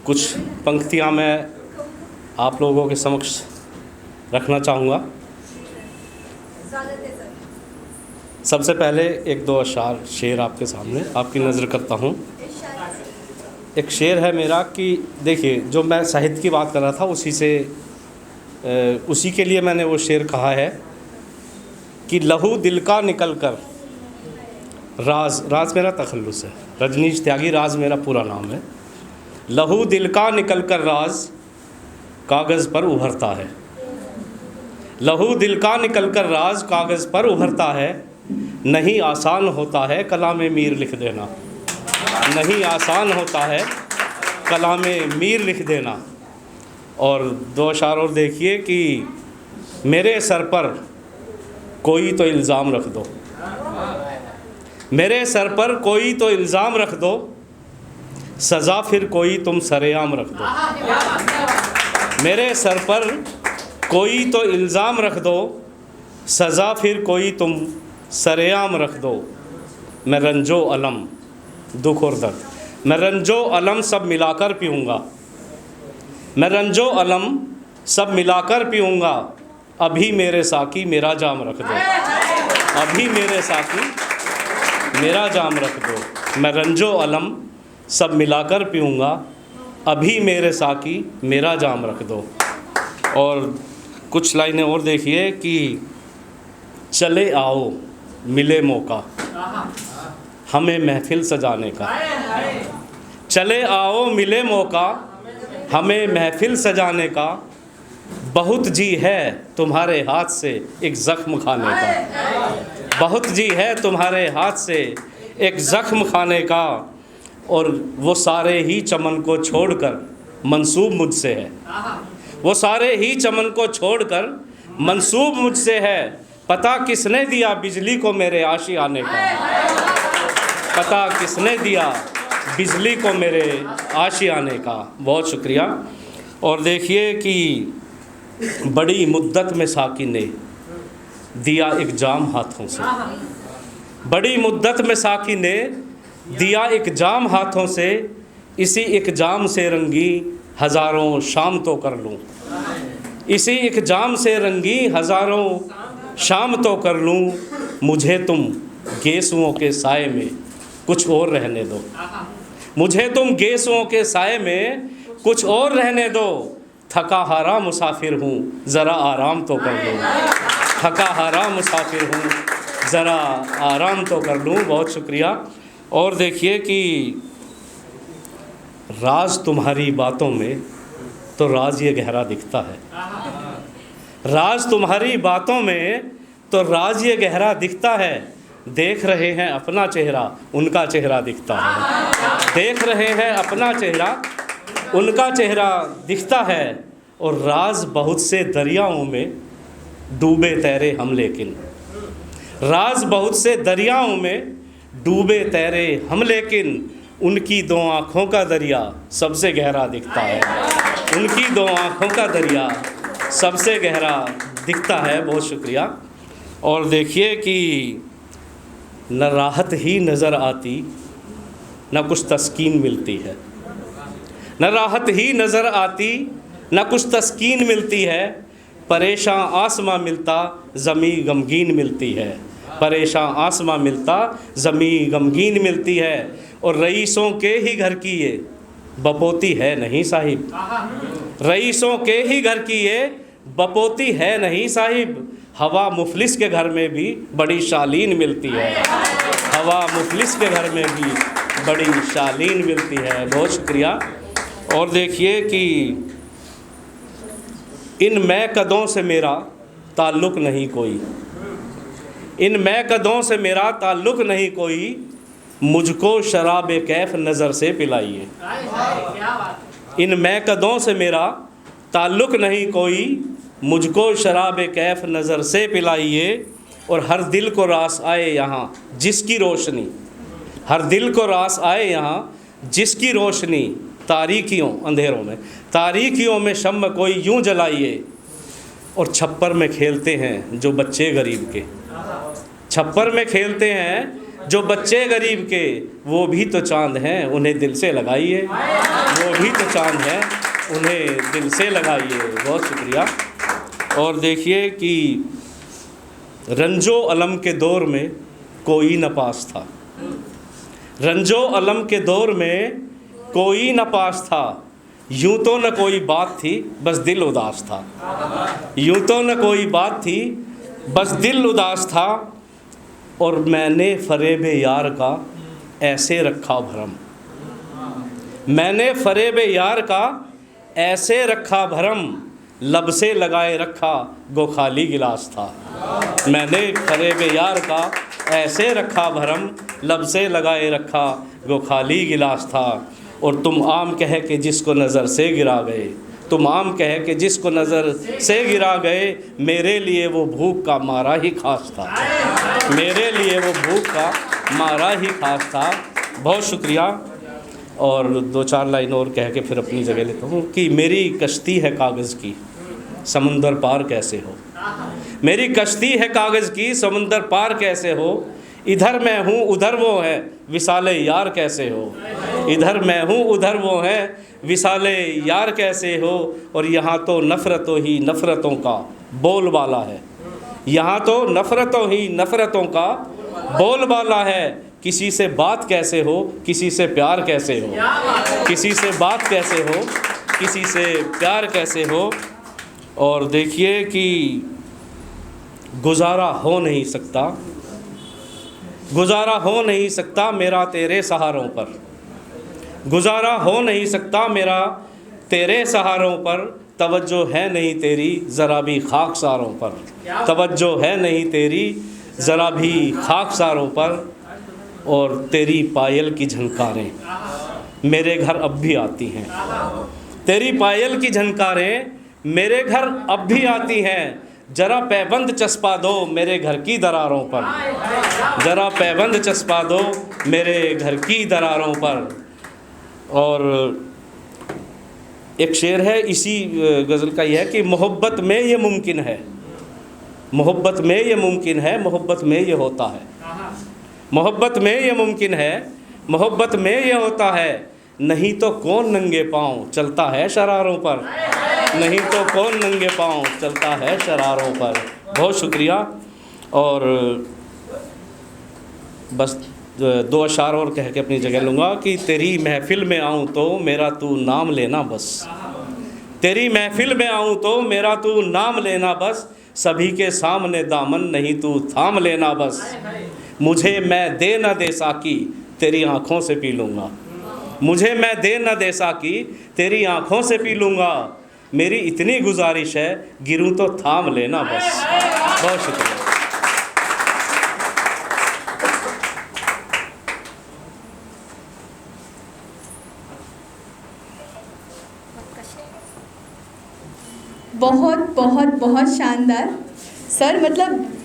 कुछ पंक्तियाँ मैं आप लोगों के समक्ष रखना चाहूँगा। सबसे पहले एक दो अशार शेर आपके सामने आपकी नज़र करता हूँ। एक शेर है मेरा कि देखिए, जो मैं साहित्य की बात कर रहा था उसी के लिए मैंने वो शेर कहा है कि लहू दिल का निकल कर राज मेरा तखल्लुस है, रजनीश त्यागी राज मेरा पूरा नाम है। लहू दिल का निकल कर राज कागज़ पर उभरता है, लहू दिल का निकल कर राज कागज़ पर उभरता है। नहीं आसान होता है कलाम मीर लिख देना, नहीं आसान होता है कलाम मीर लिख देना। और दो अशार और देखिए कि मेरे सर पर कोई तो इल्ज़ाम रख दो, मेरे सर पर कोई तो इल्ज़ाम रख दो, सज़ा फिर कोई तुम सरेआम रख दो। मेरे सर पर कोई तो इल्ज़ाम रख दो, सज़ा फिर कोई तुम सरेआम रख दो। मैं रंजो अलम दुख और दर्द, मैं रंजो अलम सब मिलाकर पीऊँगा, मैं रंजो अलम सब मिलाकर पीऊँगा। अभी मेरे साकी मेरा जाम रख दो, अभी मेरे साकी मेरा जाम रख दो। मैं रंजो अलम सब मिलाकर पीऊँगा, अभी मेरे साकी मेरा जाम रख दो। और कुछ लाइनें और देखिए कि चले आओ मिले मौका हमें महफिल सजाने का, चले आओ मिले मौका हमें महफिल सजाने का। बहुत जी है तुम्हारे हाथ से एक ज़ख्म खाने का, बहुत जी है तुम्हारे हाथ से एक ज़ख्म खाने का। और वो सारे ही चमन को छोड़कर मंसूब मुझसे है, वो सारे ही चमन को छोड़कर मंसूब मुझसे है। पता किसने दिया बिजली को मेरे आशियाने का, पता किसने दिया बिजली को मेरे आशियाने का। बहुत शुक्रिया। और देखिए कि बड़ी मुद्दत में साकी ने दिया एक जाम हाथों से, बड़ी मुद्दत में साकी ने दिया एक जाम हाथों से। इसी एक जाम से रंगी हज़ारों शाम तो कर लूँ, इसी एक जाम से रंगी हज़ारों शाम तो कर लूँ। मुझे तुम गेसुओं के साए में कुछ और रहने दो, मुझे तुम गेसुओं के साए में कुछ और रहने दो। थका हारा मुसाफिर हूँ ज़रा आराम तो कर लूँ, थका हारा मुसाफिर हूँ ज़रा आराम तो कर लूँ। बहुत शुक्रिया। और देखिए कि राज तुम्हारी बातों में तो राज ये गहरा दिखता है, राज तुम्हारी बातों में तो राज ये गहरा दिखता है। देख रहे हैं अपना चेहरा उनका चेहरा दिखता है, देख रहे हैं अपना चेहरा उनका चेहरा दिखता है। और राज बहुत से दरियाओं में डूबे तैरे हम लेकिन, राज बहुत से दरियाओं में डूबे तैरे हम लेकिन। उनकी दो आँखों का दरिया सबसे गहरा दिखता है, उनकी दो आँखों का दरिया सबसे गहरा दिखता है। बहुत शुक्रिया। और देखिए कि न राहत ही नज़र आती न कुछ तस्कीन मिलती है, न राहत ही नज़र आती न कुछ तस्कीन मिलती है। परेशान आसमां मिलता ज़मी गमगीन मिलती है, परेशान आसमां मिलता ज़मी गमगीन मिलती है। और रईसों के ही घर की ये बपोती है नहीं साहिब, रईसों के ही घर की ये बपोती है नहीं साहिब। हवा मुफलिस के घर में भी बड़ी शालीन मिलती है, हवा मुफलिस के घर में भी बड़ी शालीन मिलती है। बहुत शुक्रिया। और देखिए कि इन मैं कदों से मेरा ताल्लुक़ नहीं कोई, इन मैं कदों से मेरा ताल्लुक़ नहीं कोई। मुझको शराब कैफ नज़र से पिलाइए, इन मैं कदों से मेरा ताल्लुक़ नहीं कोई। मुझको शराब कैफ नज़र से पिलाइए। और हर दिल को रास आए यहाँ जिसकी रोशनी, हर दिल को रास आए यहाँ जिसकी रोशनी। तारीकियों अंधेरों में, तारीकियों में शम्म कोई यूँ जलाइए। और छप्पर में खेलते हैं जो बच्चे गरीब के, छप्पर में खेलते हैं जो बच्चे गरीब के वो भी तो चांद हैं, उन्हें दिल से लगाइए। वो भी तो चांद हैं, उन्हें दिल से लगाइए। बहुत शुक्रिया। और देखिए कि रंजो अलम के दौर में कोई न पास था। रंजो अलम के दौर में कोई न पास था, यूं तो न कोई बात थी बस दिल उदास था। यूं तो न कोई बात थी बस दिल उदास था, और मैंने फरेब यार का ऐसे रखा भरम। मैंने फरेब यार का ऐसे रखा भरम, लब से लगाए रखा गो खाली गिलास था। मैंने फरेब यार का ऐसे रखा भरम, लब से लगाए रखा गो खाली गिलास था। और तुम आम कह के जिसको नज़र से गिरा गए, तुम आम कह के जिसको नज़र से गिरा गए, मेरे लिए वो भूख का मारा ही खास था। मेरे लिए वो भूख का मारा ही खास था। बहुत शुक्रिया। और 2-4 लाइन और कह के फिर अपनी जगह लेता हूँ कि मेरी कश्ती है कागज़ की, समुंदर पार कैसे हो। मेरी कश्ती है कागज़ की, समुंदर पार कैसे हो। इधर मैं हूँ उधर वो है, विसाले यार कैसे हो। इधर मैं हूँ उधर वो है, विसाले यार कैसे हो। और यहाँ तो नफ़रतों ही नफ़रतों का बोलबाला है। यहाँ तो नफ़रतों ही नफ़रतों का बोलबाला है। किसी से बात कैसे हो, किसी से प्यार कैसे हो। किसी से बात कैसे हो, किसी से प्यार कैसे हो। और देखिए कि गुजारा हो नहीं सकता, गुजारा हो नहीं सकता मेरा तेरे सहारों पर। गुजारा हो नहीं सकता मेरा तेरे सहारों पर, तवज्जो है नहीं तेरी ज़रा भी खाकसारों पर। तवज्जो है नहीं तेरी ज़रा भी खाकसारों पर। और तेरी पायल की झनकारें मेरे घर अब भी आती हैं। तेरी पायल की झनकारें मेरे घर अब भी आती हैं। ज़रा पैबंद चस्पा दो मेरे घर की दरारों पर। ज़रा पैबंद चस्पा दो मेरे घर की दरारों पर। और एक शेर है इसी गज़ल का, यह है कि मोहब्बत में ये मुमकिन है, मोहब्बत में ये मुमकिन है, मोहब्बत में ये होता है। मोहब्बत में ये मुमकिन है, मोहब्बत में ये होता है। नहीं तो कौन नंगे पाँव चलता है शरारों पर। नहीं तो कौन नंगे पाँव चलता है शरारों पर। बहुत शुक्रिया। और बस 2 अशार और कह के अपनी जगह लूँगा कि तेरी महफ़िल में आऊँ तो मेरा तू नाम लेना बस। तेरी महफ़िल में आऊँ तो मेरा तू नाम लेना बस। सभी के सामने दामन नहीं तू थाम लेना बस। मुझे मैं दे न दे साकी तेरी आँखों से पी लूँगा। मुझे मैं दे न दे साकी तेरी आँखों से पी लूँगा। मेरी इतनी गुजारिश है गिरूँ तो थाम लेना बस। बहुत शुक्रिया। बहुत बहुत बहुत शानदार सर। मतलब